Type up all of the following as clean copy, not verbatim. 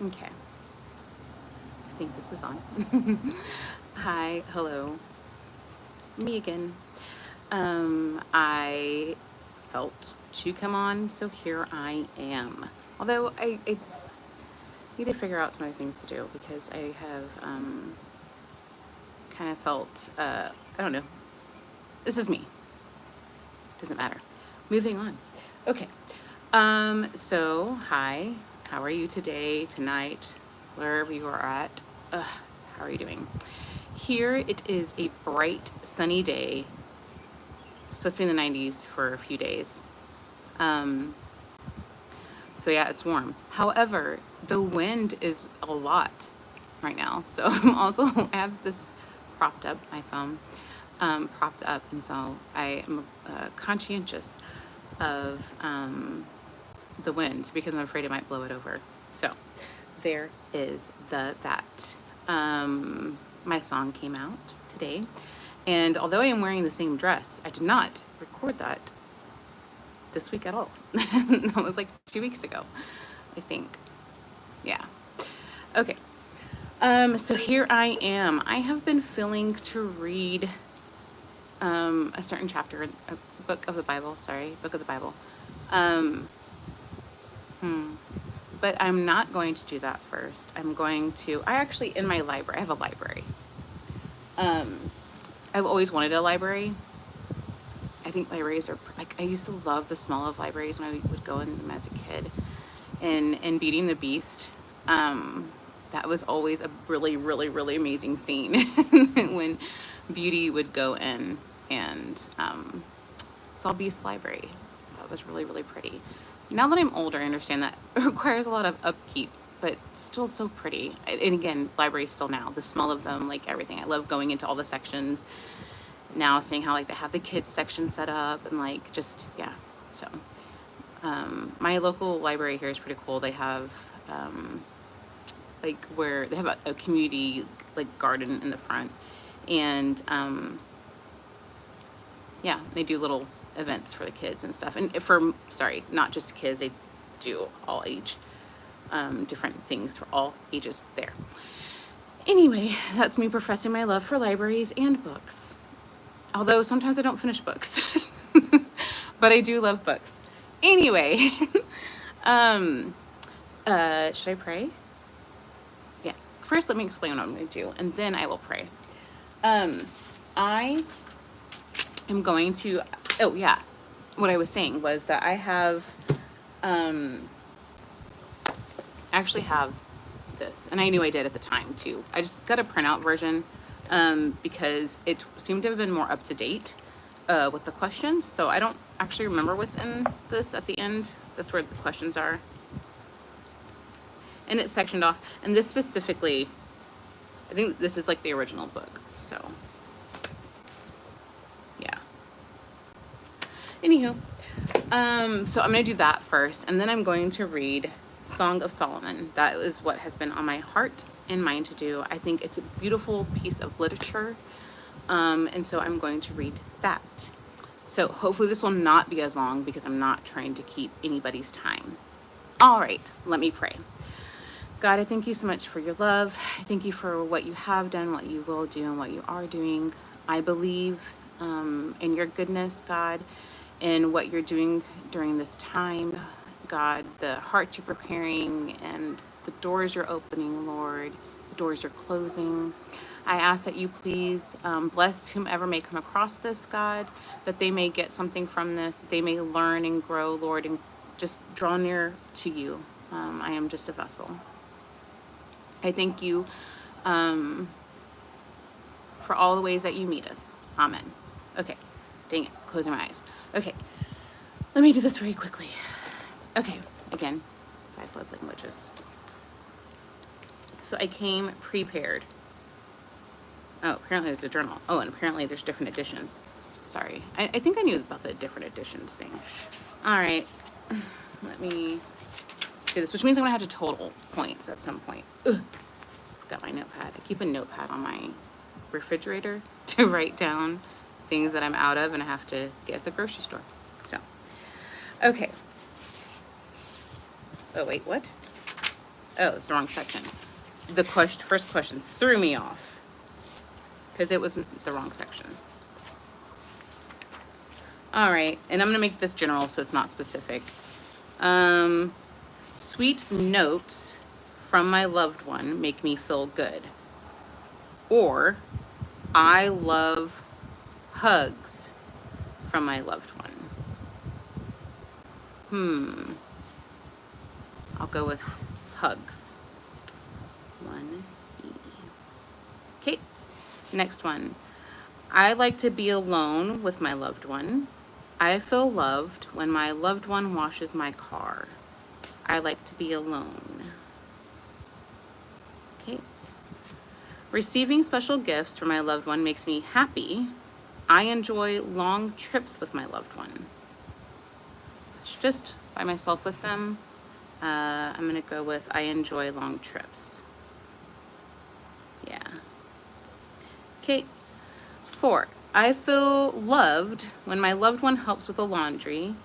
Okay, I think this is on. Hi, hello, me again. I felt to come on, so here I am. Although I need to figure out some other things to do because I have kind of felt, I don't know, this is me. Doesn't matter. Moving on. Okay. So, hi. How are you today, tonight, wherever you are at? How are you doing? Here it is a bright, sunny day. It's supposed to be in the 90s for a few days. Um, so yeah, it's warm. However, the wind is a lot right now. So I'm also, I have this propped up, my phone, propped up. And so I am conscientious of the wind because I'm afraid it might blow it over. So there is that. My song came out today, and although I am wearing the same dress, I did not record that this week at all. That was like 2 weeks ago, I think. Yeah. Okay. So here I am. I have been feeling to read a certain chapter, a book of the Bible. Sorry, book of the Bible. But I'm not going to do that first. I actually, in my library, I have a library. I've always wanted a library. I think libraries are, like, I used to love the smell of libraries when I would go in them as a kid. And in Beauty and the Beast, that was always a really, really, really amazing scene when Beauty would go in and saw Beast's library. That was really, really pretty. Now that I'm older, I understand that it requires a lot of upkeep, but still so pretty. And again, libraries still now, the smell of them, like everything. I love going into all the sections now, seeing how like they have the kids section set up and like just, yeah. So my local library here is pretty cool. They have like where they have a community like garden in the front, and yeah, they do little events for the kids and stuff. And sorry, not just kids, they do all age, different things for all ages there. Anyway, that's me professing my love for libraries and books. Although sometimes I don't finish books, but I do love books. Anyway, should I pray? Yeah. First, let me explain what I'm going to do, and then I will pray. I am going to, oh yeah, what I was saying was that I have, actually have this, and I knew I did at the time too. I just got a printout version because it seemed to have been more up to date with the questions. So I don't actually remember what's in this at the end. That's where the questions are. And it's sectioned off. And this specifically, I think this is like the original book. So, yeah. Anywho, so I'm going to do that first. And then I'm going to read Song of Solomon. That is what has been on my heart and mind to do. I think it's a beautiful piece of literature. And so I'm going to read that. So hopefully this will not be as long because I'm not trying to keep anybody's time. All right, let me pray. God, I thank you so much for your love. I thank you for what you have done, what you will do, and what you are doing. I believe in your goodness, God, in what you're doing during this time. God, the hearts you're preparing and the doors you're opening, Lord, the doors you're closing. I ask that you please bless whomever may come across this, God, that they may get something from this. They may learn and grow, Lord, and just draw near to you. I am just a vessel. I thank you for all the ways that you meet us. Amen. Okay. Dang it. Closing my eyes. Okay. Let me do this very quickly. Okay. Again, 5 love languages. So I came prepared. Oh, apparently there's a journal. Oh, and apparently there's different editions. Sorry. I think I knew about the different editions thing. All right. Let me do this, which means I'm going to have to total points at some point. Ugh. Got my notepad. I keep a notepad on my refrigerator to write down things that I'm out of and I have to get at the grocery store. So, okay. Oh, wait, what? Oh, it's the wrong section. The first question threw me off because it was the wrong section. All right, and I'm gonna make this general so it's not specific. Sweet notes from my loved one make me feel good. Or, I love hugs from my loved one. I'll go with hugs. 1E. Okay, next one. I like to be alone with my loved one. I feel loved when my loved one washes my car. I like to be alone. Okay. Receiving special gifts from my loved one makes me happy. I enjoy long trips with my loved one. It's just by myself with them. I'm gonna go with I enjoy long trips. Yeah. Okay. 4. I feel loved when my loved one helps with the laundry.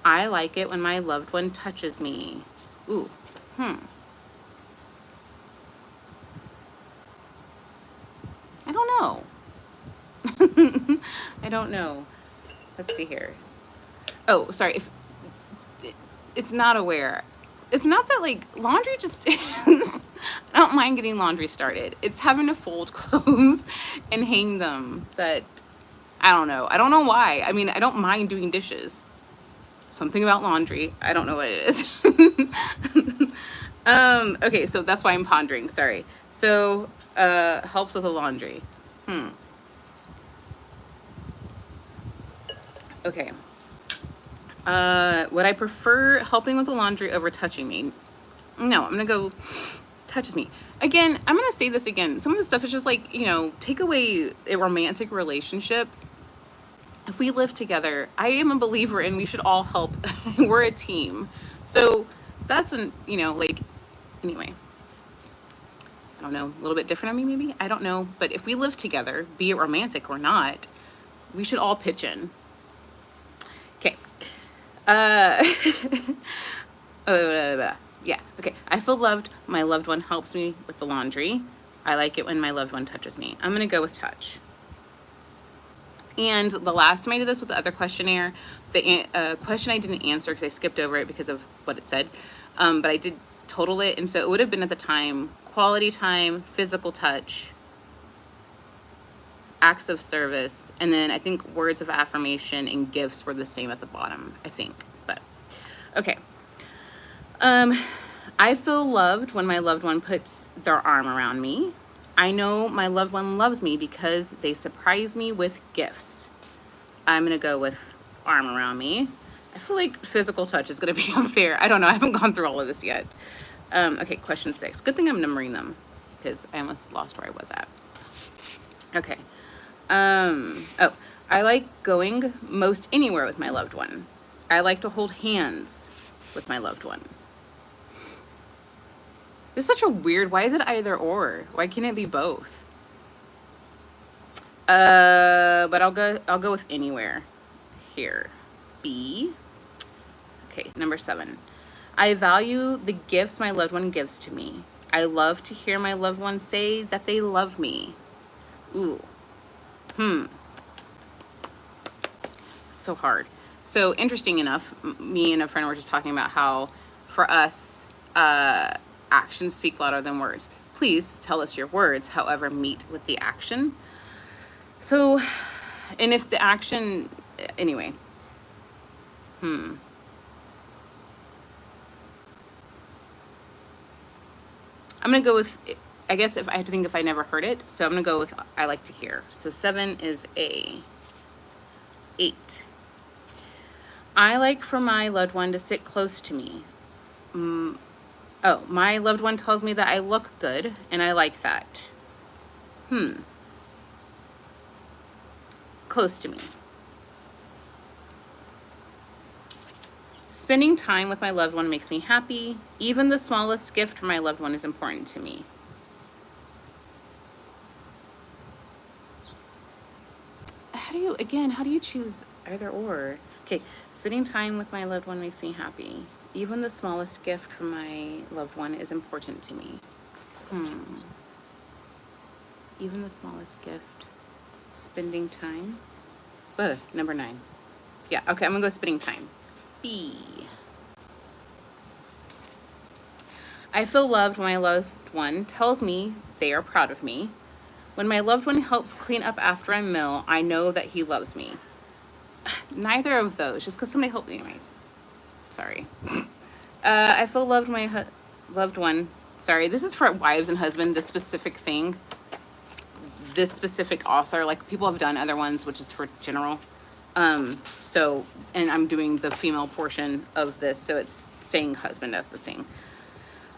I like it when my loved one touches me. Ooh. I don't know. I don't know. Let's see here. Oh, sorry. If it's not aware. It's not that like laundry just I don't mind getting laundry started. It's having to fold clothes and hang them that I don't know. I don't know why. I mean, I don't mind doing dishes. Something about laundry. I don't know what it is. Okay, so that's why I'm pondering. Sorry. So, helps with the laundry. Okay. Would I prefer helping with the laundry over touching me? No, I'm gonna go touches me. Again, I'm gonna say this again. Some of this stuff is just like, you know, take away a romantic relationship. If we live together, I am a believer in we should all help. We're a team. So that's you know, like, anyway. I don't know, a little bit different on me maybe? I don't know. But if we live together, be it romantic or not, we should all pitch in. Okay. Yeah, okay. I feel loved. My loved one helps me with the laundry. I like it when my loved one touches me. I'm gonna go with touch. And the last time I did this with the other questionnaire, the question I didn't answer because I skipped over it because of what it said, but I did total it, and so it would have been at the time quality time, physical touch, acts of service, and then I think words of affirmation and gifts were the same at the bottom, I think. But okay. I feel loved when my loved one puts their arm around me. I know my loved one loves me because they surprise me with gifts. I'm gonna go with arm around me. I feel like physical touch is gonna be up there. I don't know, I haven't gone through all of this yet. Okay, question 6. Good thing I'm numbering them because I almost lost where I was at. Okay. Oh, I like going most anywhere with my loved one. I like to hold hands with my loved one. It's such a weird, why is it either or? Why can't it be both? But I'll go with anywhere here. B. Okay, number 7. I value the gifts my loved one gives to me. I love to hear my loved one say that they love me. Ooh. It's so hard. So interesting enough, me and a friend were just talking about how for us, actions speak louder than words. Please tell us your words, however, meet with the action. So, and if the action, anyway, I'm gonna go with, I guess if I had to think if I never heard it, so I'm gonna go with I like to hear. So 7 is A. 8. I like for my loved one to sit close to me. Oh, my loved one tells me that I look good, and I like that. Close to me. Spending time with my loved one makes me happy. Even the smallest gift from my loved one is important to me. How do you choose? either or. Okay, spending time with my loved one makes me happy. Even the smallest gift from my loved one is important to me. Even the smallest gift. Spending time. Ugh, number 9. Yeah, okay, I'm gonna go spending time. B. I feel loved when my loved one tells me they are proud of me. When my loved one helps clean up after a meal, I know that he loves me. Neither of those, just because somebody helped me. Anyway, sorry. I feel loved when my loved one. Sorry, this is for wives and husband, this specific thing. This specific author, like people have done other ones, which is for general. So, and I'm doing the female portion of this, so it's saying husband as the thing.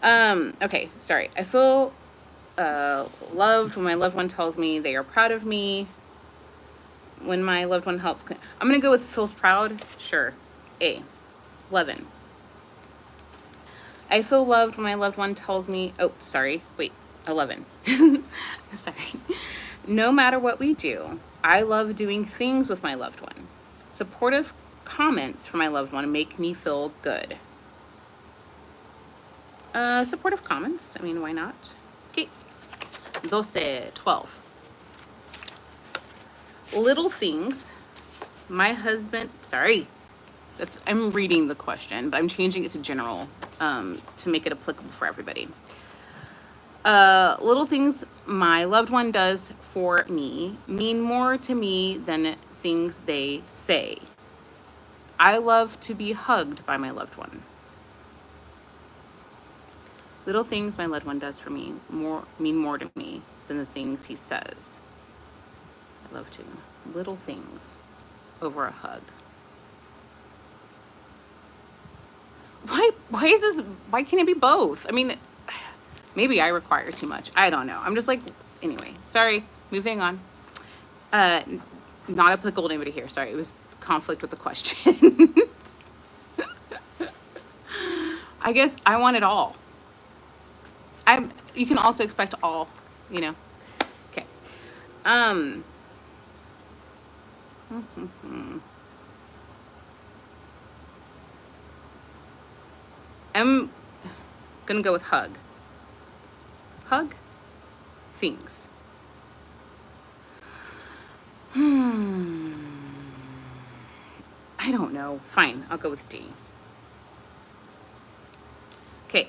Okay, sorry. I feel loved when my loved one tells me they are proud of me. When my loved one helps. I'm going to go with feels proud. Sure. A. 11. I feel loved when my loved one tells me, oh, sorry. Wait, 11. Sorry. No matter what we do, I love doing things with my loved one. Supportive comments from my loved one make me feel good. Supportive comments. I mean, why not? Okay. 12. Little things. My husband, sorry. I'm reading the question, but I'm changing it to general to make it applicable for everybody. Little things my loved one does for me mean more to me than things they say. I love to be hugged by my loved one. Little things my loved one does for me mean more to me than the things he says. I love to. Little things over a hug. Why is this? Why can't it be both? I mean, maybe I require too much. I don't know. I'm just like, anyway, sorry, moving on. Not applicable to anybody here. Sorry, it was conflict with the question. I guess I want it all. You can also expect all, you know. Okay. I'm gonna go with hug. Hug things. I don't know. Fine, I'll go with D. Okay.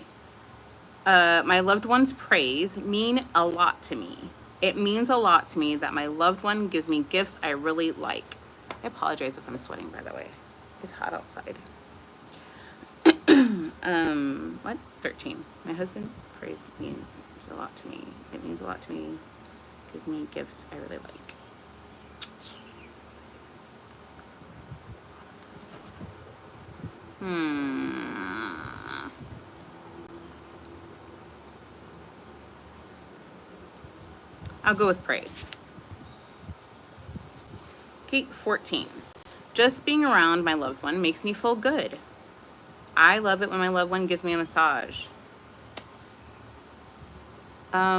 My loved one's praise mean a lot to me. It means a lot to me that my loved one gives me gifts I really like. I apologize if I'm sweating, by the way. It's hot outside. What? 13. My husband praise means a lot to me. It means a lot to me. Gives me gifts I really like. I'll go with praise. Okay, 14. Just being around my loved one makes me feel good. I love it when my loved one gives me a massage. I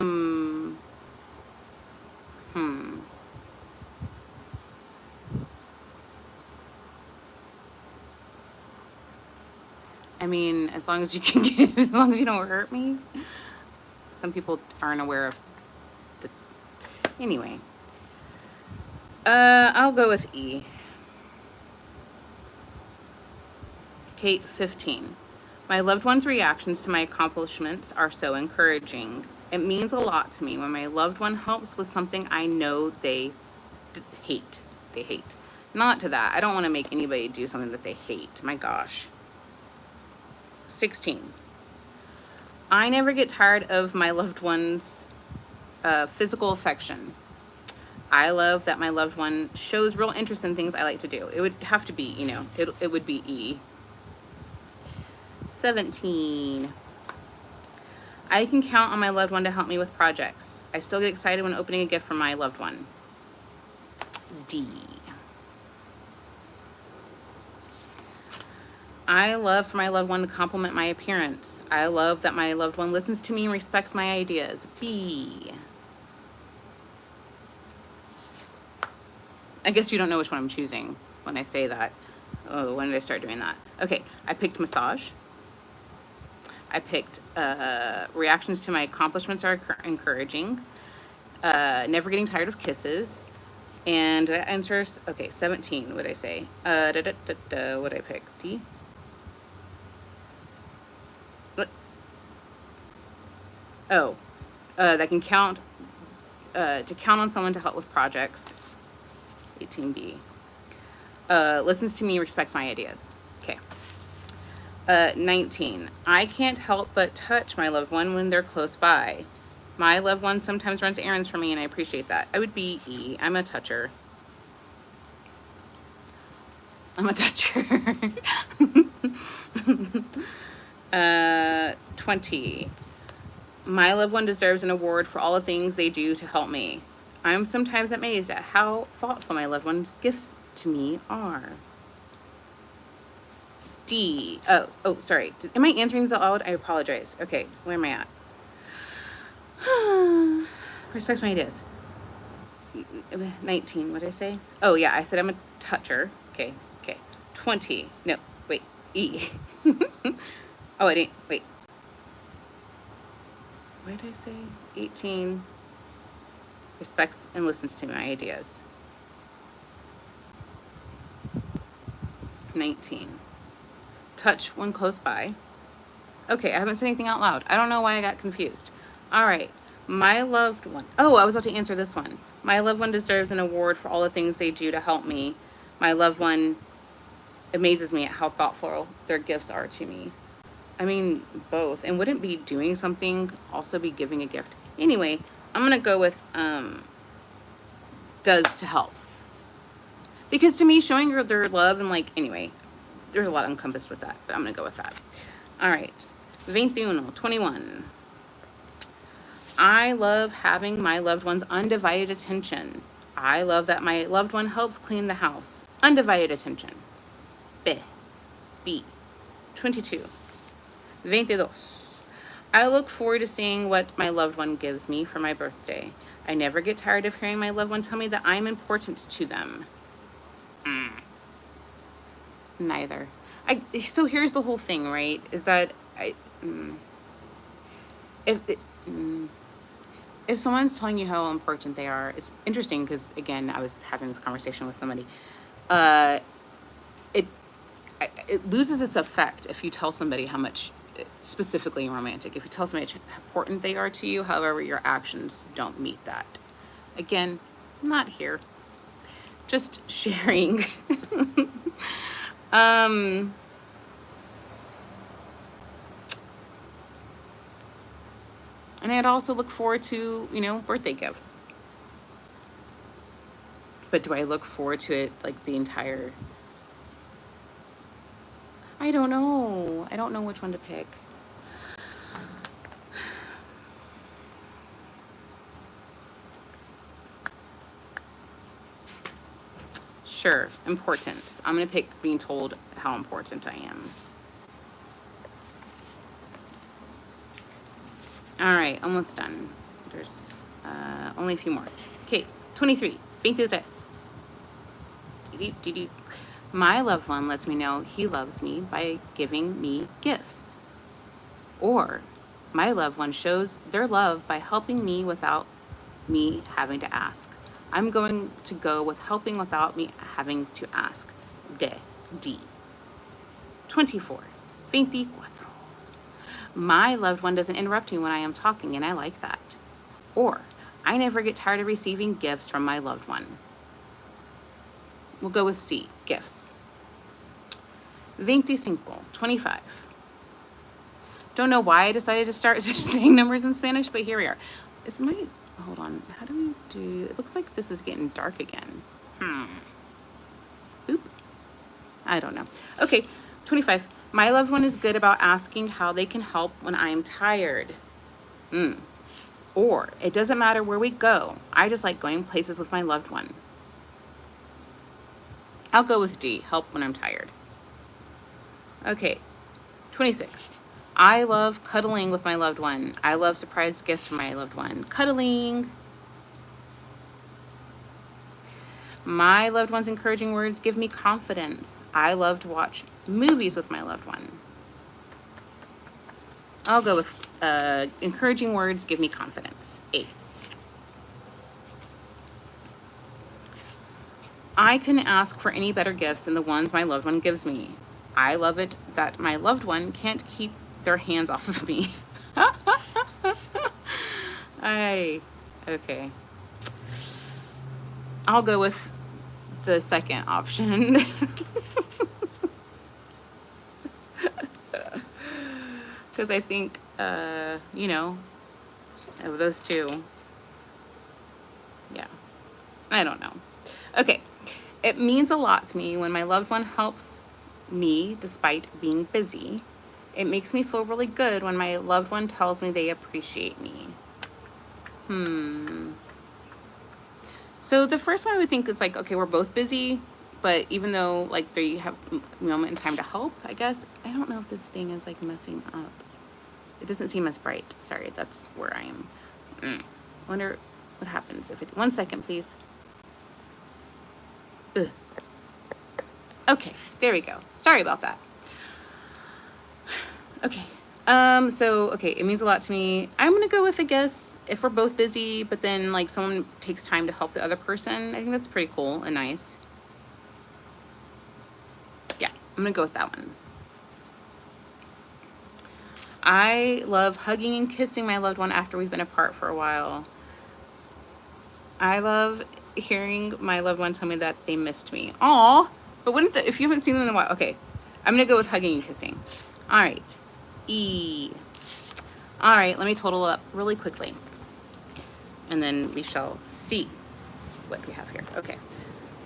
mean, as long as you can get, as long as you don't hurt me. Some people aren't aware of the, anyway. I'll go with E. Kate, 15. My loved one's reactions to my accomplishments are so encouraging. It means a lot to me when my loved one helps with something I know they hate. They hate. Not to that. I don't want to make anybody do something that they hate. My gosh. 16. I never get tired of my loved one's physical affection. I love that my loved one shows real interest in things I like to do. It would have to be, you know, it would be E. 17. I can count on my loved one to help me with projects. I still get excited when opening a gift from my loved one. D. I love for my loved one to compliment my appearance. I love that my loved one listens to me and respects my ideas. B. I guess you don't know which one I'm choosing. when I say that. Oh, when did I start doing that? Okay, I picked massage. I picked reactions to my accomplishments are encouraging. Never getting tired of kisses. And answers, okay, 17, what did I say? What did I pick? D? What? Oh, that can count, to count on someone to help with projects. 18B. Listens to me, respects my ideas. Okay. 19. I can't help but touch my loved one when they're close by. My loved one sometimes runs errands for me, and I appreciate that. I would be E. I'm a toucher. I'm a toucher. 20. My loved one deserves an award for all the things they do to help me. I'm sometimes amazed at how thoughtful my loved one's gifts to me are. D. Oh, sorry. Am I answering this out loud? I apologize. Okay, where am I at? Respects my ideas. 19, what did I say? Oh, yeah, I said I'm a toucher. Okay. 20. No, wait. E. Oh, I didn't. Wait. What did I say? 18. Respects and listens to my ideas. 19. Touch when close by. Okay, I haven't said anything out loud. I don't know why I got confused. All right. My loved one. Oh, I was about to answer this one. My loved one deserves an award for all the things they do to help me. My loved one amazes me at how thoughtful their gifts are to me. I mean, both. And wouldn't be doing something also be giving a gift? Anyway, I'm going to go with does to help. Because to me, showing her their love and like, anyway, there's a lot encompassed with that, but I'm going to go with that. All right. 21, 21. I love having my loved one's undivided attention. I love that my loved one helps clean the house. Undivided attention. B. 22. 22. I look forward to seeing what my loved one gives me for my birthday. I never get tired of hearing my loved one tell me that I'm important to them. Neither. So here's the whole thing, right? Is that if someone's telling you how important they are, it's interesting because, again, I was having this conversation with somebody. It loses its effect if you tell somebody how much, specifically romantic, if you tell somebody how important they are to you, however, your actions don't meet that. Again, not here. Just sharing. And I'd also look forward to, birthday gifts. But do I look forward to it like the entire... I don't know. I don't know which one to pick. Sure, importance. I'm going to pick being told how important I am. All right, almost done. There's only a few more. Okay, 23. 23. My loved one lets me know he loves me by giving me gifts. Or my loved one shows their love by helping me without me having to ask. I'm going to go with helping without me having to ask. D. 24. 24. My loved one doesn't interrupt me when I am talking, and I like that. Or, I never get tired of receiving gifts from my loved one. We'll go with C, gifts. 25, 25. Don't know why I decided to start saying numbers in Spanish, but here we are. Hold on, how do we do, it looks like this is getting dark again. Oop. I don't know. Okay, 25. My loved one is good about asking how they can help when I'm tired. Or, it doesn't matter where we go. I just like going places with my loved one. I'll go with D, help when I'm tired. Okay, 26. I love cuddling with my loved one. I love surprise gifts from my loved one. Cuddling. My loved one's encouraging words give me confidence. I love to watch movies with my loved one. I'll go with encouraging words give me confidence. A. I couldn't ask for any better gifts than the ones my loved one gives me. I love it that my loved one can't keep their hands off of me. Okay. I'll go with the second option. Because I think, you know, of those two, yeah, I don't know. Okay, it means a lot to me when my loved one helps me despite being busy. It makes me feel really good when my loved one tells me they appreciate me. So the first one I would think it's like, okay, we're both busy, but even though like they have a moment in time to help, I guess, I don't know if this thing is like messing up. It doesn't seem as bright. Sorry, that's where I am. Wonder what happens if it, 1 second, please. Ugh. Okay, there we go. Sorry about that. Okay. Okay, it means a lot to me. I'm gonna go with, I guess, if we're both busy, but then like someone takes time to help the other person, I think that's pretty cool and nice. Yeah, I'm gonna go with that one. I love hugging and kissing my loved one after we've been apart for a while. I love hearing my loved one tell me that they missed me. Aw, but wouldn't if you haven't seen them in a while, okay, I'm gonna go with hugging and kissing. All right, E. All right, let me total up really quickly, and then we shall see what we have here. Okay.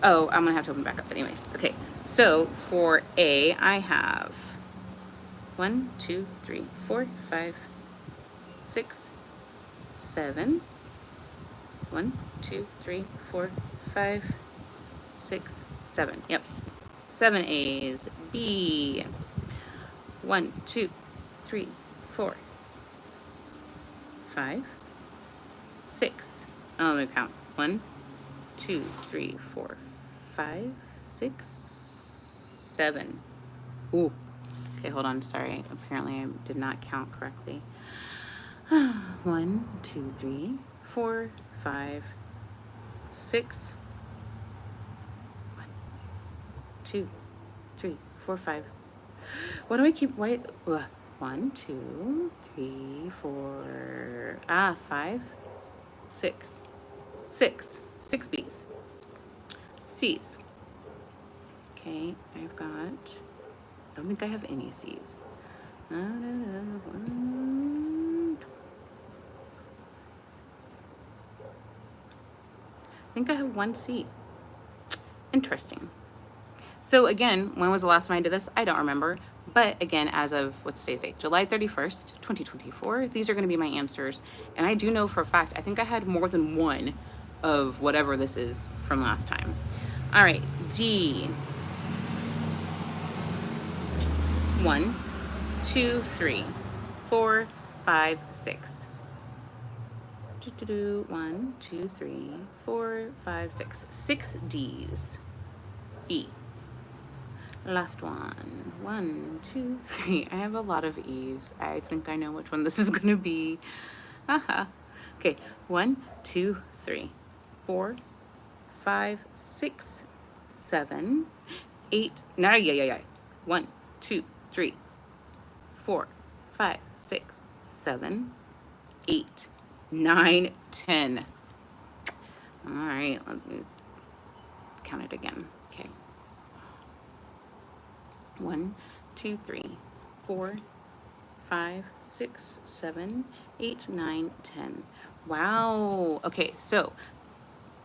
Oh, I'm gonna have to open back up anyway. Okay, so for A, I have 1, 2, 3, 4, 5, 6, 7. 1, 2, 3, 4, 5, 6, 7. Yep. 7 A's. B. 1, 2, 3, 4, 5, 6. Oh, let me count. 1, 2, 3, 4, 5, 6, 7. Ooh. Okay, hold on. Sorry. Apparently I did not count correctly. 1, 2, 3, 4, 5, 6. 1, 2, 3, 4, 5. What do I keep? Wait. 1, 2, 3, 4. 5, 6. 6 B's. C's. Okay, I've got. I don't think I have any C's. I think I have 1 C. Interesting. So again, when was the last time I did this? I don't remember. But again, as of, what's today's date? July 31st, 2024. These are going to be my answers. And I do know for a fact, I think I had more than one of whatever this is from last time. All right, D. 1, 2, 3, 4, 5, 6. 1, 2, 3, 4, 5, 6. 6 D's. E. Last one. 1, 2, 3. I have a lot of E's. I think I know which one this is going to be. Haha. Okay. 1, 2, 3, 4, 5, 6, 7, 8. No, yeah. 1, 2, 3, 4, 5, 6, 7, 8, 9, 10. All right, let me count it again. Okay. 1, 2, 3, 4, 5, 6, 7, 8, 9, 10. Wow. Okay, so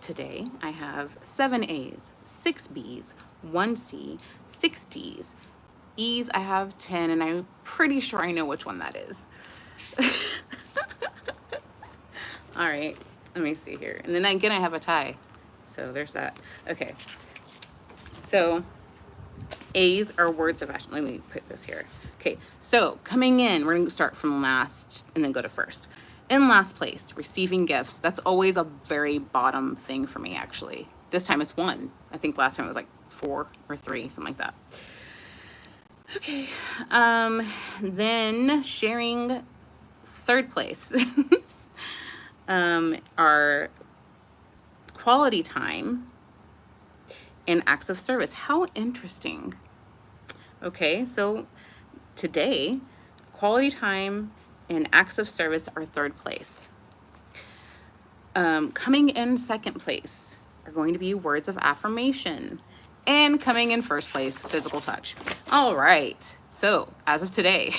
today I have 7 A's, 6 B's, 1 C, 6 D's. E's I have 10, and I'm pretty sure I know which one that is. All right, let me see here. And then again, I have a tie. So there's that. Okay. So A's are words of affirmation. Let me put this here. Okay, so coming in, we're going to start from last and then go to first. In last place, receiving gifts. That's always a very bottom thing for me, actually. This time it's 1. I think last time it was like 4 or 3, something like that. Okay. Then sharing third place. Our quality time and acts of service. How interesting. Okay, so today, quality time and acts of service are third place. Coming in second place are going to be words of affirmation. And coming in first place, physical touch. All right, so as of today,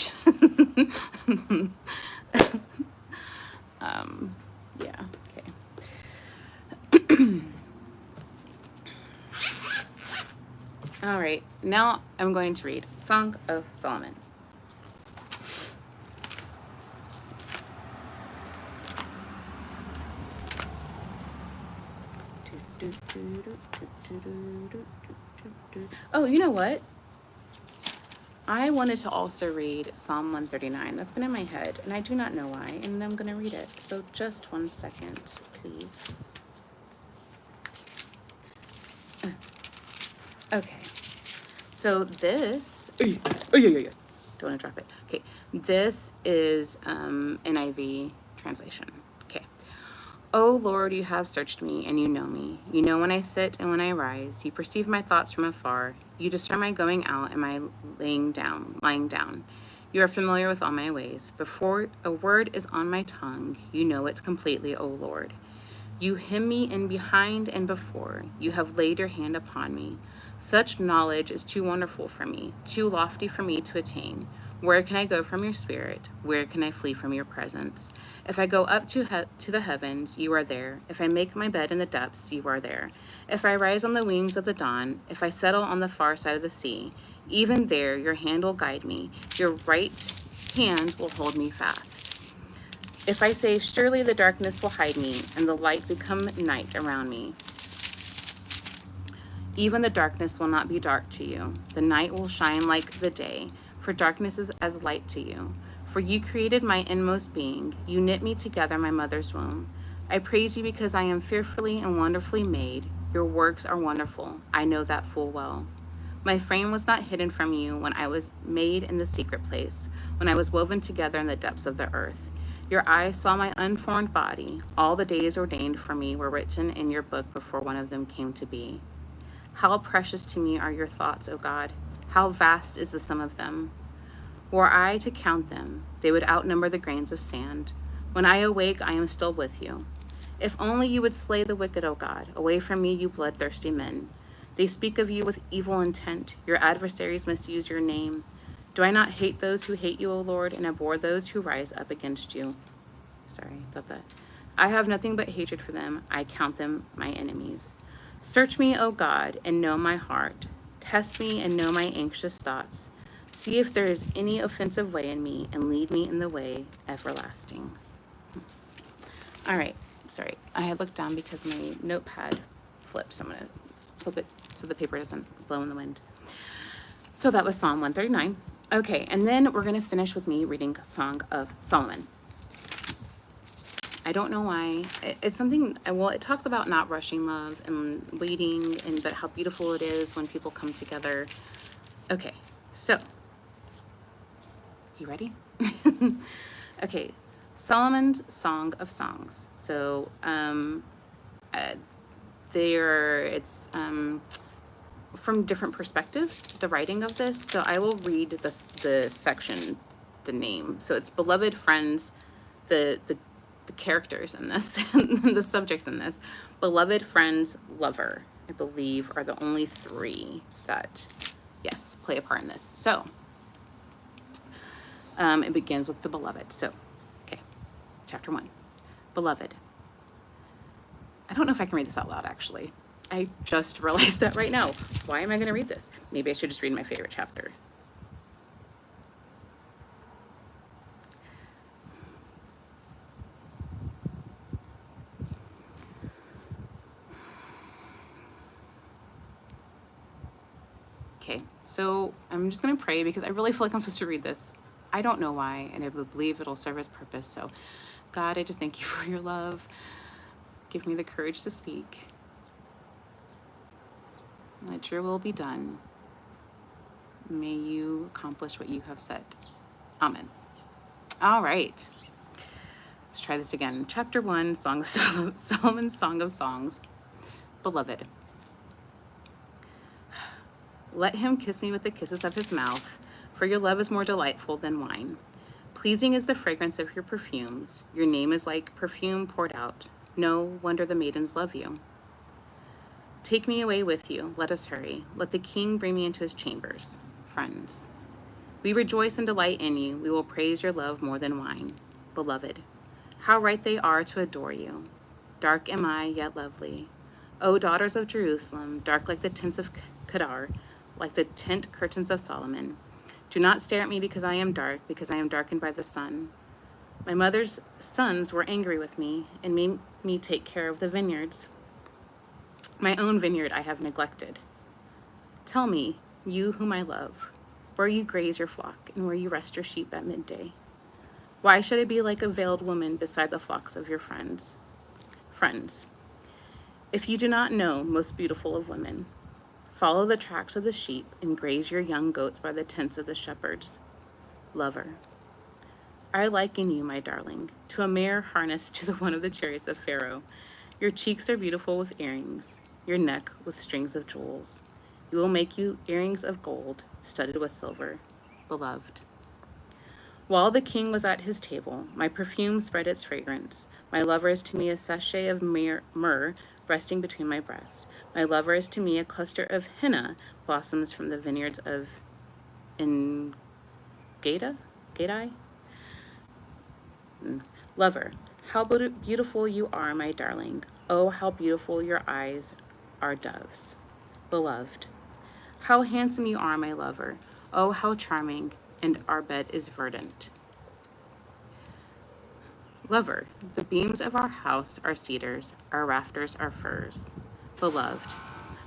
yeah, okay. All right, now I'm going to read Song of Solomon. Oh, you know what? I wanted to also read Psalm 139. That's been in my head, and I do not know why, and I'm going to read it. So just 1 second, please. Okay. So this... Oh, yeah. Don't want to drop it. Okay. This is NIV translation. Okay. O Lord, you have searched me, and you know me. You know when I sit and when I rise. You perceive my thoughts from afar. You discern my going out and my lying down. You are familiar with all my ways. Before a word is on my tongue, you know it completely, O Lord. You hem me in behind and before. You have laid your hand upon me. Such knowledge is too wonderful for me, too lofty for me to attain. Where can I go from your spirit? Where can I flee from your presence? If I go up to the heavens, you are there. If I make my bed in the depths, you are there. If I rise on the wings of the dawn, if I settle on the far side of the sea, even there your hand will guide me. Your right hand will hold me fast. If I say, surely the darkness will hide me, and the light become night around me, even the darkness will not be dark to you. The night will shine like the day, for darkness is as light to you. For you created my inmost being. You knit me together in my mother's womb. I praise you because I am fearfully and wonderfully made. Your works are wonderful. I know that full well. My frame was not hidden from you when I was made in the secret place, when I was woven together in the depths of the earth. Your eyes saw my unformed body. All the days ordained for me were written in your book before one of them came to be. How precious to me are your thoughts, O God. How vast is the sum of them. Were I to count them, they would outnumber the grains of sand. When I awake, I am still with you. If only you would slay the wicked, O God. Away from me, you bloodthirsty men. They speak of you with evil intent. Your adversaries misuse your name. Do I not hate those who hate you, O Lord, and abhor those who rise up against you? Sorry about that. I have nothing but hatred for them. I count them my enemies. Search me, O God, and know my heart. Test me and know my anxious thoughts. See if there is any offensive way in me, and lead me in the way everlasting. All right. Sorry. I had looked down because my notepad flipped. So I'm going to flip it so the paper doesn't blow in the wind. So that was Psalm 139. Okay. And then we're going to finish with me reading Song of Solomon. I don't know why. It's something, well, it talks about not rushing love and waiting, but how beautiful it is when people come together. Okay, so, you ready? Okay, Solomon's Song of Songs. So, it's from different perspectives, the writing of this. So I will read the section, the name. So it's beloved friends, the characters in this, the subjects in this, beloved friends, lover, I believe, are the only 3 that, yes, play a part in this. So, it begins with the beloved. So, okay, chapter 1, beloved. I don't know if I can read this out loud, actually. I just realized that right now. Why am I going to read this? Maybe I should just read my favorite chapter. Okay, so I'm just going to pray because I really feel like I'm supposed to read this. I don't know why, and I believe it'll serve its purpose. So, God, I just thank you for your love. Give me the courage to speak. Let your will be done. May you accomplish what you have said. Amen. All right. Let's try this again. Chapter 1, Song of Solomon's Song of Songs. Beloved. Let him kiss me with the kisses of his mouth, for your love is more delightful than wine. Pleasing is the fragrance of your perfumes. Your name is like perfume poured out. No wonder the maidens love you. Take me away with you. Let us hurry. Let the king bring me into his chambers. Friends. We rejoice and delight in you. We will praise your love more than wine. Beloved. How right they are to adore you. Dark am I, yet lovely. O daughters of Jerusalem, dark like the tents of Kedar, like the tent curtains of Solomon. Do not stare at me because I am dark, because I am darkened by the sun. My mother's sons were angry with me and made me take care of the vineyards. My own vineyard I have neglected. Tell me, you whom I love, where you graze your flock and where you rest your sheep at midday. Why should I be like a veiled woman beside the flocks of your friends? Friends, if you do not know, most beautiful of women, follow the tracks of the sheep and graze your young goats by the tents of the shepherds. Lover, I liken you, my darling, to a mare harnessed to the one of the chariots of Pharaoh. Your cheeks are beautiful with earrings, your neck with strings of jewels. You will make you earrings of gold, studded with silver. Beloved. While the king was at his table, my perfume spread its fragrance. My lover is to me a sachet of myrrh resting between my breasts. My lover is to me a cluster of henna blossoms from the vineyards of Gadai? Lover, how beautiful you are, my darling. Oh, how beautiful your eyes are doves. Beloved, how handsome you are, my lover. Oh, how charming, and our bed is verdant. Lover, the beams of our house are cedars, our rafters are firs. Beloved,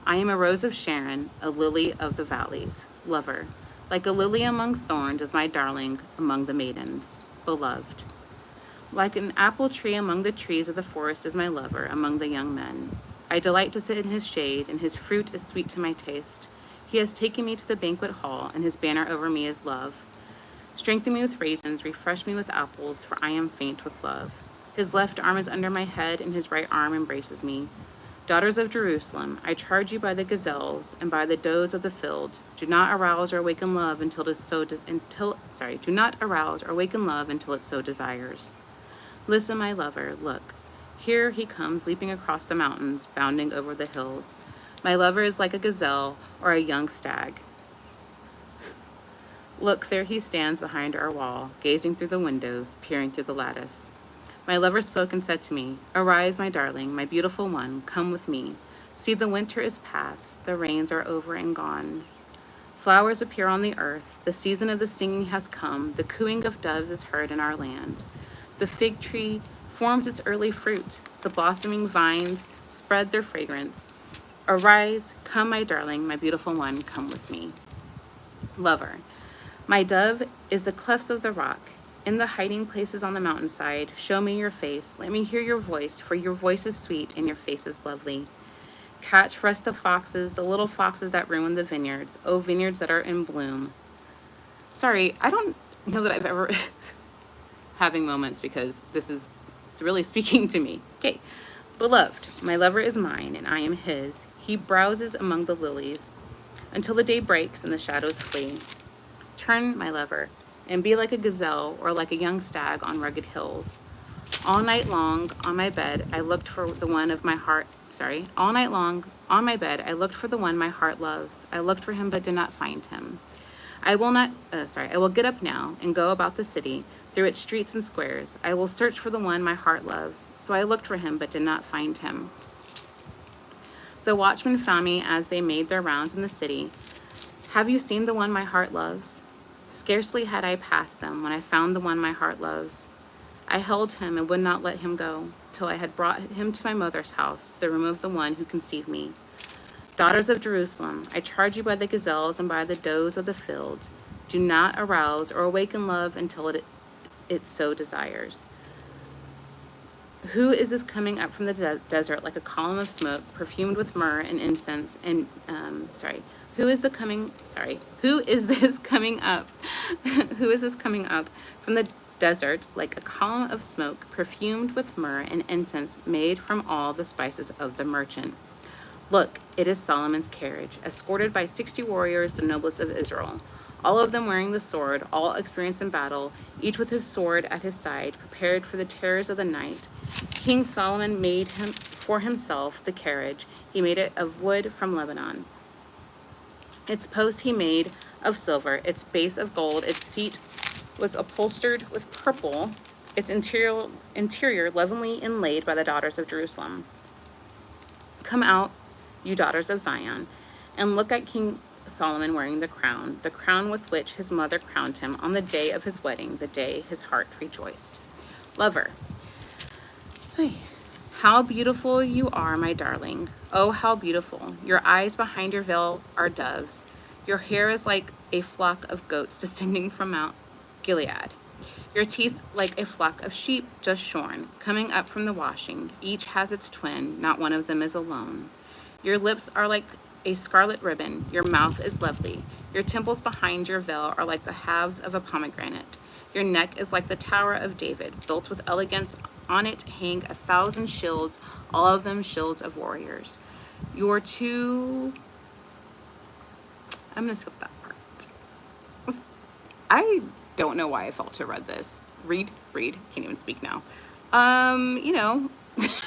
I am a rose of Sharon, a lily of the valleys. Lover, like a lily among thorns is my darling among the maidens. Beloved, like an apple tree among the trees of the forest is my lover among the young men. I delight to sit in his shade, and his fruit is sweet to my taste. He has taken me to the banquet hall, and his banner over me is love. Strengthen me with raisins, refresh me with apples, for I am faint with love. His left arm is under my head, and his right arm embraces me. Daughters of Jerusalem, I charge you by the gazelles and by the does of the field, do not arouse or awaken love until it so do not arouse or awaken love until it so desires. Listen, my lover, look. Here he comes, leaping across the mountains, bounding over the hills. My lover is like a gazelle or a young stag. Look, there he stands behind our wall, gazing through the windows, peering through the lattice. My lover spoke and said to me, Arise, my darling, my beautiful one, come with me. See, the winter is past, the rains are over and gone. Flowers appear on the earth, the season of the singing has come, the cooing of doves is heard in our land. The fig tree forms its early fruit, the blossoming vines spread their fragrance. Arise, come, my darling, my beautiful one, come with me. Lover, my dove is the clefts of the rock. In the hiding places on the mountainside, show me your face. Let me hear your voice, for your voice is sweet and your face is lovely. Catch for us the foxes, the little foxes that ruin the vineyards. Oh, vineyards that are in bloom. Sorry, I don't know that I've ever having moments because it's really speaking to me. Okay. Beloved, my lover is mine and I am his. He browses among the lilies until the day breaks and the shadows flee. Turn, my lover, and be like a gazelle or like a young stag on rugged hills. All night long on my bed, I looked for the one of my heart. All night long on my bed, I looked for the one my heart loves. I looked for him but did not find him. I will get up now and go about the city, through its streets and squares. I will search for the one my heart loves. So I looked for him but did not find him. The watchmen found me as they made their rounds in the city. Have you seen the one my heart loves? Scarcely had I passed them when I found the one my heart loves. I held him and would not let him go, till I had brought him to my mother's house, to the room of the one who conceived me. Daughters of Jerusalem, I charge you by the gazelles and by the does of the field, do not arouse or awaken love until it so desires. Who is this coming up from the desert like a column of smoke, perfumed with myrrh and incense? And who is this coming up? Who is this coming up from the desert like a column of smoke, perfumed with myrrh and incense, made from all the spices of the merchant? Look, it is Solomon's carriage, escorted by 60 warriors, the noblest of Israel, all of them wearing the sword, all experienced in battle, each with his sword at his side, prepared for the terrors of the night. King Solomon made for himself the carriage. He made it of wood from Lebanon. Its posts he made of silver, its base of gold, its seat was upholstered with purple, its interior lovingly inlaid by the daughters of Jerusalem. Come out, you daughters of Zion, and look at King Solomon wearing the crown with which his mother crowned him on the day of his wedding, the day his heart rejoiced. Lover. How beautiful you are, my darling. Oh, how beautiful. Your eyes behind your veil are doves. Your hair is like a flock of goats descending from Mount Gilead. Your teeth like a flock of sheep just shorn, coming up from the washing. Each has its twin, not one of them is alone. Your lips are like a scarlet ribbon. Your mouth is lovely. Your temples behind your veil are like the halves of a pomegranate. Your neck is like the Tower of David, built with elegance. On it hang 1,000 shields, all of them shields of warriors. I'm gonna skip that part. I don't know why I felt to read this. Read, can't even speak now.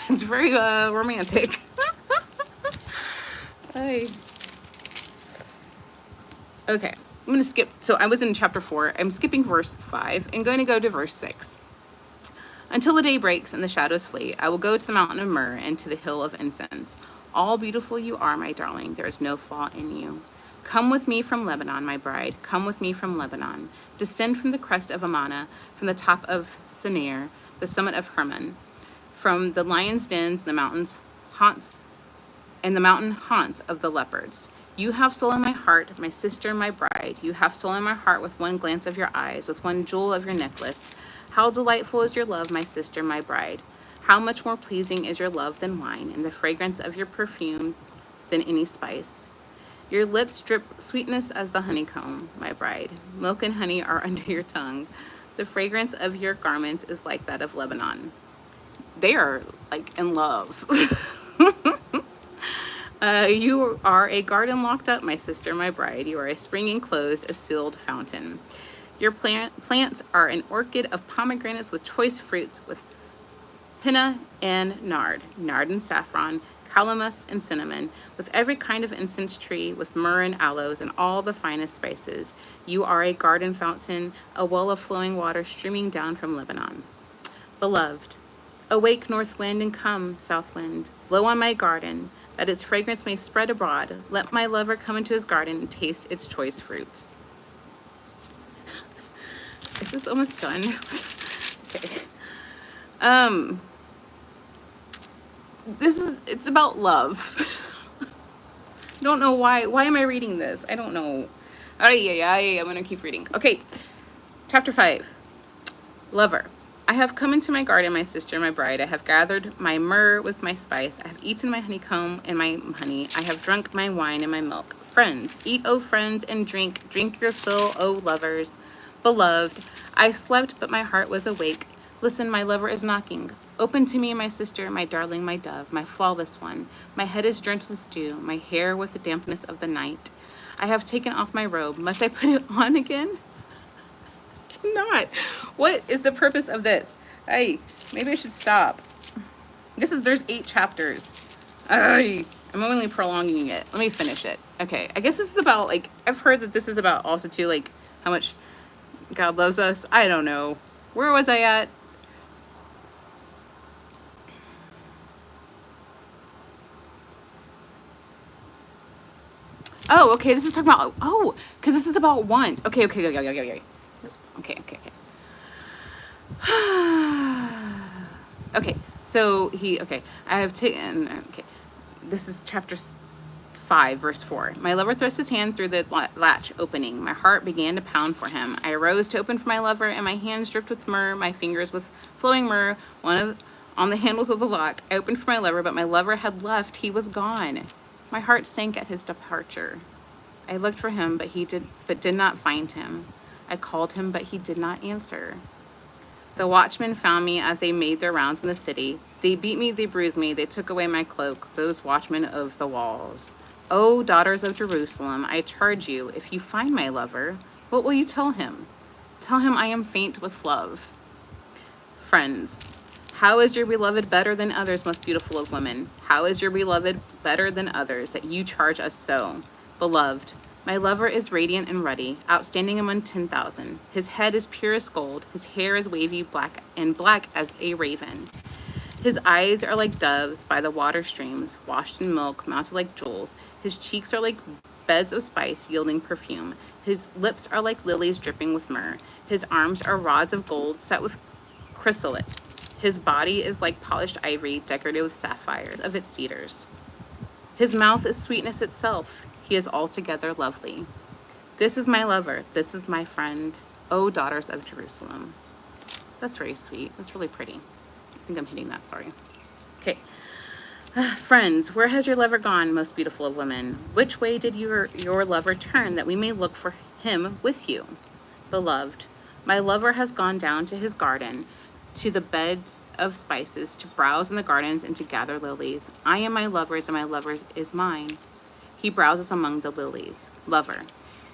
It's very romantic. Okay, I'm gonna skip. So I was in chapter 4. I'm skipping verse 5 and going to go to verse 6. Until the day breaks and the shadows flee, I will go to the mountain of myrrh and to the hill of incense. All beautiful you are, my darling. There is no flaw in you. Come with me from Lebanon, my bride. Come with me from Lebanon. Descend from the crest of Amana, from the top of Senir, the summit of Hermon, from the lion's dens, the mountains haunts, and the mountain haunts of the leopards. You have stolen my heart, my sister, my bride. You have stolen my heart with one glance of your eyes, with one jewel of your necklace. How delightful is your love, my sister, my bride. How much more pleasing is your love than wine, and the fragrance of your perfume than any spice. Your lips drip sweetness as the honeycomb, my bride. Milk and honey are under your tongue. The fragrance of your garments is like that of Lebanon. They are like in love. You are a garden locked up, my sister, my bride. You are a spring enclosed, a sealed fountain. Your plants are an orchid of pomegranates with choice fruits, with henna and nard and saffron, calamus and cinnamon, with every kind of incense tree, with myrrh and aloes and all the finest spices. You are a garden fountain, a well of flowing water streaming down from Lebanon. Beloved, awake, north wind, and come, south wind. Blow on my garden, that its fragrance may spread abroad. Let my lover come into his garden and taste its choice fruits. Is this almost done? Okay. It's about love. Don't know why am I reading this? I don't know. I'm gonna keep reading. Okay, chapter 5. Lover. I have come into my garden, my sister, my bride. I have gathered my myrrh with my spice. I have eaten my honeycomb and my honey. I have drunk my wine and my milk. Friends, eat, O friends, and drink. Drink your fill, O lovers. Beloved, I slept, but my heart was awake. Listen, my lover is knocking. Open to me, my sister, my darling, my dove, my flawless one. My head is drenched with dew, my hair with the dampness of the night. I have taken off my robe. Must I put it on again? Not. What is the purpose of this? Maybe I should stop. There's 8 chapters. I'm only prolonging it. Let me finish it. Okay, I guess this is about, like, I've heard that this is about also too, like, how much God loves us. I don't know. Where was I at? Oh, okay, this is talking about, because this is about want. Okay. Okay. Okay, so I have taken, this is chapter 5, verse 4. My lover thrust his hand through the latch opening. My heart began to pound for him. I arose to open for my lover, and my hands dripped with myrrh, my fingers with flowing myrrh, one on the handles of the lock. I opened for my lover, but my lover had left. He was gone. My heart sank at his departure. I looked for him, but did not find him. I called him, but he did not answer. The watchmen found me as they made their rounds in the city. They beat me, they bruised me, they took away my cloak, those watchmen of the walls. O daughters of Jerusalem, I charge you, if you find my lover, what will you tell him? Tell him I am faint with love. Friends, how is your beloved better than others, most beautiful of women? How is your beloved better than others, that you charge us so? Beloved, my lover is radiant and ruddy, outstanding among 10,000. His head is pure as gold, his hair is wavy black as a raven. His eyes are like doves by the water streams, washed in milk, mounted like jewels. His cheeks are like beds of spice, yielding perfume. His lips are like lilies dripping with myrrh. His arms are rods of gold set with chrysolite. His body is like polished ivory, decorated with sapphires of its cedars. His mouth is sweetness itself. He is altogether lovely. This is my lover. This is my friend. O daughters of Jerusalem. That's very sweet. That's really pretty. I think I'm hitting that, sorry. Okay. Friends, where has your lover gone, most beautiful of women? Which way did your lover turn, that we may look for him with you? Beloved, my lover has gone down to his garden, to the beds of spices, to browse in the gardens and to gather lilies. I am my lover's, and my lover is mine. He browses among the lilies. Lover,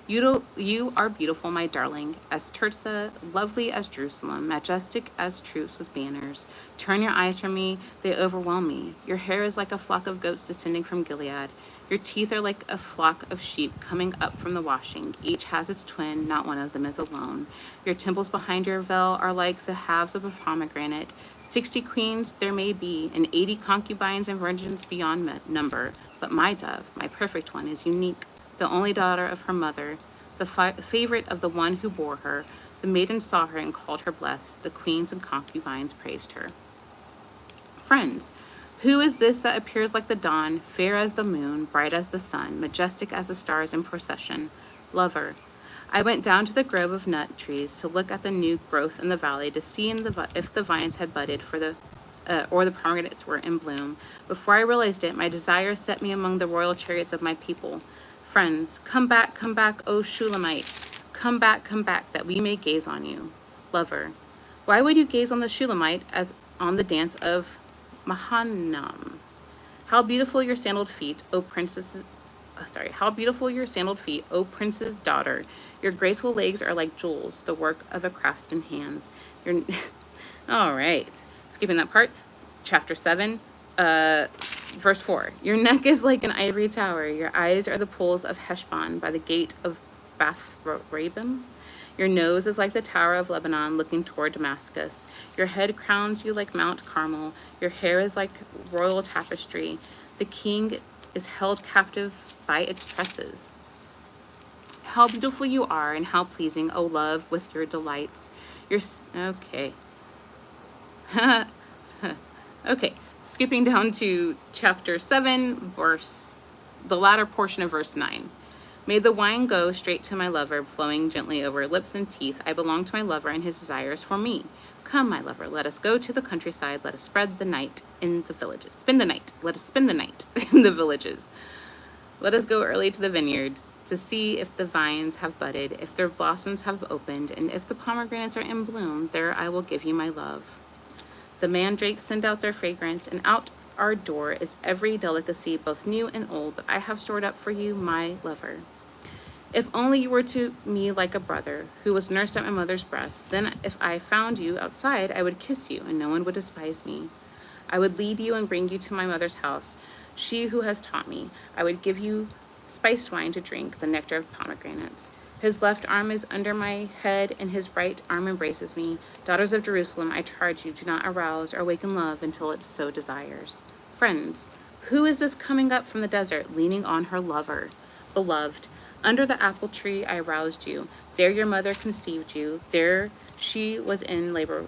you are beautiful, my darling, as Tirzah, lovely as Jerusalem, majestic as troops with banners. Turn your eyes from me, they overwhelm me. Your hair is like a flock of goats descending from Gilead. Your teeth are like a flock of sheep coming up from the washing. Each has its twin, not one of them is alone. Your temples behind your veil are like the halves of a pomegranate. 60 queens there may be, and 80 concubines and virgins beyond number. But my dove, my perfect one, is unique, the only daughter of her mother, the favorite of the one who bore her. The maiden saw her and called her blessed. The queens and concubines praised her. Friends, who is this that appears like the dawn, fair as the moon, bright as the sun, majestic as the stars in procession? Lover, I went down to the grove of nut trees to look at the new growth in the valley, to see if the vines had budded or the pomegranates were in bloom. Before I realized it, my desire set me among the royal chariots of my people. Friends, come back, O Shulamite. Come back, that we may gaze on you. Lover, why would you gaze on the Shulamite as on the dance of Mahanaim? How beautiful your sandaled feet, O princess. How beautiful your sandaled feet, O prince's daughter. Your graceful legs are like jewels, the work of a craftsman's hands. All right. Skipping that part, chapter 7, verse 4. Your neck is like an ivory tower. Your eyes are the pools of Heshbon by the gate of Bath-rabbim. Your nose is like the tower of Lebanon looking toward Damascus. Your head crowns you like Mount Carmel. Your hair is like royal tapestry. The king is held captive by its tresses. How beautiful you are, and how pleasing, O love, with your delights. Okay. Okay, skipping down to chapter 7, the latter portion of verse 9. May the wine go straight to my lover, flowing gently over lips and teeth. I belong to my lover, and his desires for me. Come, my lover, let us go to the countryside. Let us spend the night in the villages. Let us spend the night in the villages. Let us go early to the vineyards to see if the vines have budded, if their blossoms have opened, and if the pomegranates are in bloom. There I will give you my love. The mandrakes send out their fragrance, and out our door is every delicacy, both new and old, that I have stored up for you, my lover. If only you were to me like a brother, who was nursed at my mother's breast, then if I found you outside, I would kiss you, and no one would despise me. I would lead you and bring you to my mother's house, she who has taught me. I would give you spiced wine to drink, the nectar of pomegranates. His left arm is under my head, and his right arm embraces me. Daughters of Jerusalem, I charge you, do not arouse or awaken love until it so desires. Friends, who is this coming up from the desert, leaning on her lover? Beloved, under the apple tree I roused you. There your mother conceived you. There she who was in labor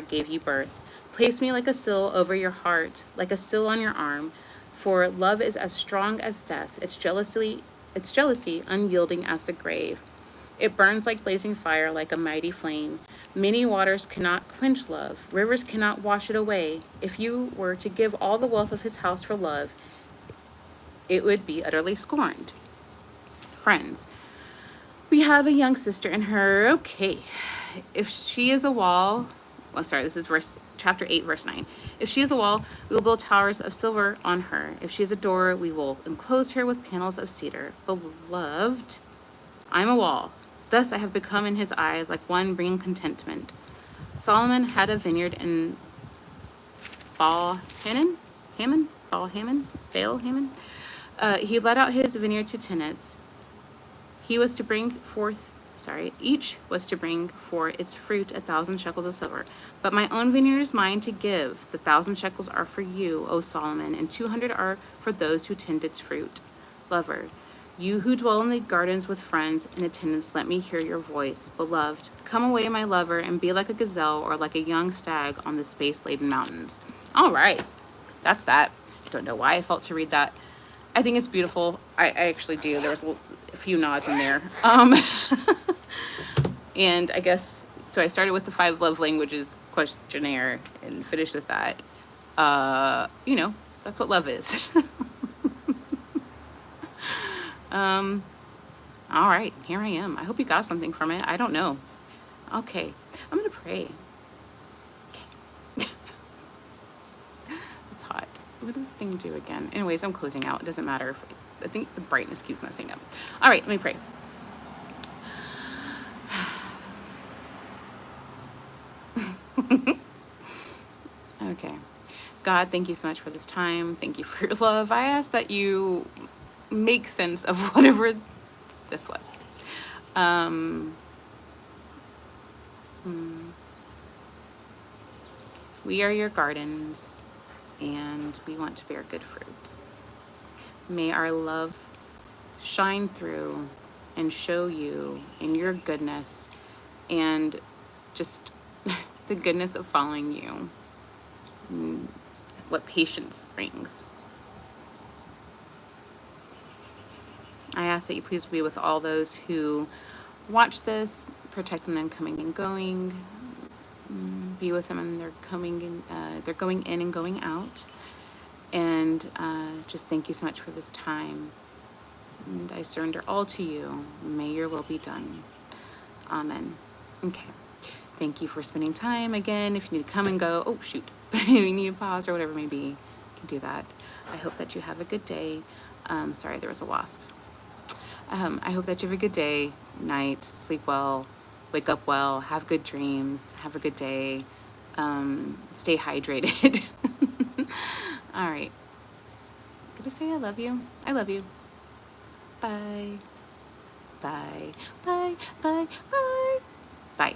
gave you birth. Place me like a sill over your heart, like a sill on your arm. For love is as strong as death, its jealousy unyielding as the grave. It burns like blazing fire, like a mighty flame. Many waters cannot quench love, rivers cannot wash it away. If you were to give all the wealth of his house for love, it would be utterly scorned. Friends, we have a young sister in her. Okay. If she is a wall, well, sorry, this is chapter 8, verse 9. If she is a wall, we will build towers of silver on her. If she is a door, we will enclose her with panels of cedar. Beloved, I'm a wall. Thus I have become in his eyes like one bringing contentment. Solomon had a vineyard in Baal Hammon. He let out his vineyard to tenants. He was to bring forth, each was to bring for its fruit 1,000 shekels of silver. But my own vineyard is mine to give. The 1,000 shekels are for you, O Solomon, and 200 are for those who tend its fruit. Lover, you who dwell in the gardens with friends and attendants, let me hear your voice. Beloved, come away, my lover, and be like a gazelle or like a young stag on the space-laden mountains. All right, that's that. Don't know why I felt to read that. I think it's beautiful. I actually do. There was a few nods in there. And I guess, so I started with the 5 love languages questionnaire and finished with that. That's what love is. All right, here I am. I hope you got something from it. I don't know. Okay, I'm gonna pray. Okay. It's hot. What does this thing do again? Anyways, I'm closing out. It doesn't matter. I think the brightness keeps messing up. All right, let me pray. Okay. God, thank you so much for this time. Thank you for your love. I ask that you make sense of whatever this was. We are your gardens, and we want to bear good fruit. May our love shine through and show you in your goodness and just the goodness of following you, what patience brings. I ask that you please be with all those who watch this, protect them in coming and going, be with them in their they're going in and going out, and just thank you so much for this time. And I surrender all to you. May your will be done. Amen. Okay. Thank you for spending time. Again, if you need to come and go, oh shoot, if you need to pause or whatever it may be, you can do that. I hope that you have a good day. Sorry, there was a wasp. I hope that you have a good day, night, sleep well, wake up well, have good dreams, have a good day, stay hydrated. All right. Did I say I love you? I love you. Bye. Bye. Bye. Bye. Bye. Bye.